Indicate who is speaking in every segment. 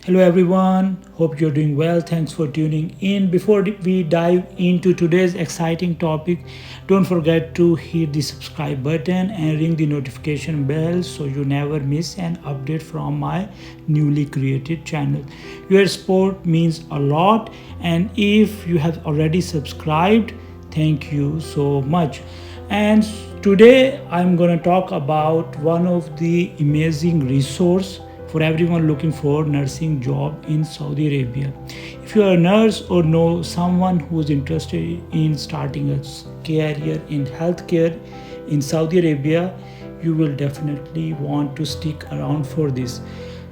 Speaker 1: Hello everyone, hope you're doing well. Thanks for tuning in. Before we dive into today's exciting topic, don't forget to hit the subscribe button and ring the notification bell so you never miss an update from my newly created channel. Your support means a lot, and if you have already subscribed, thank you so much. And today I'm going to talk about one of the amazing resource for everyone looking for nursing job in Saudi Arabia. If you are a nurse or know someone who is interested in starting a career in healthcare in Saudi Arabia, you will definitely want to stick around for this.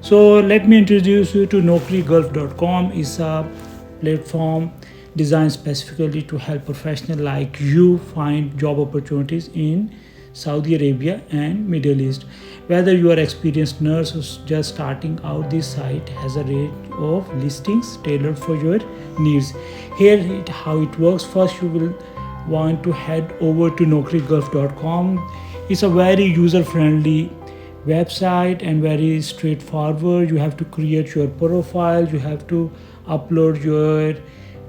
Speaker 1: So let me introduce you to NaukriGulf.com. Is a platform designed specifically to help professionals like you find job opportunities in Saudi Arabia and Middle East. Whether you are experienced nurse or just starting out, this site has a range of listings tailored for your needs. Here how it works. First, you will want to head over to NaukriGulf.com. It's a very user-friendly website and very straightforward. You have to create your profile, you have to upload your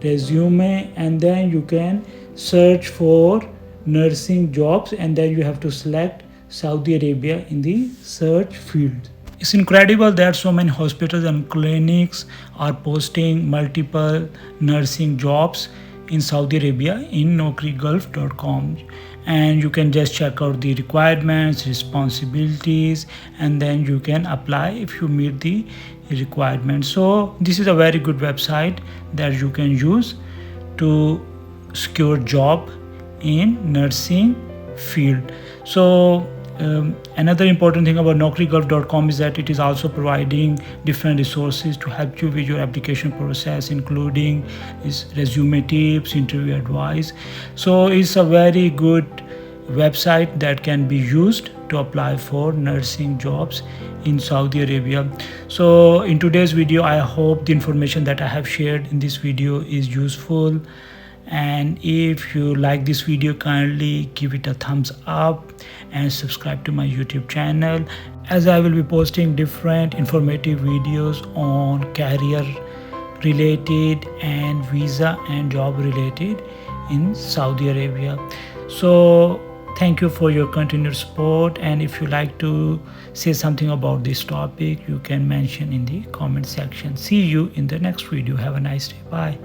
Speaker 1: resume, and then you can search for nursing jobs, and then you have to select Saudi Arabia in the search field. It's incredible that so many hospitals and clinics are posting multiple nursing jobs in Saudi Arabia in NaukriGulf.com, and you can just check out the requirements, responsibilities, and then you can apply if you meet the requirements. So this is a very good website that you can use to secure job in nursing field. So another important thing about NaukriGulf.com is that it is also providing different resources to help you with your application process, including resume tips, interview advice. So it's a very good website that can be used to apply for nursing jobs in Saudi Arabia. So in today's video, I hope the information that I have shared in this video is useful. And if you like this video, kindly give it a thumbs up and subscribe to my YouTube channel, as I will be posting different informative videos on career related and visa and job related in Saudi Arabia. So thank you for your continued support, and if you like to say something about this topic, you can mention in the comment section. See you in the next video. Have a nice day. Bye.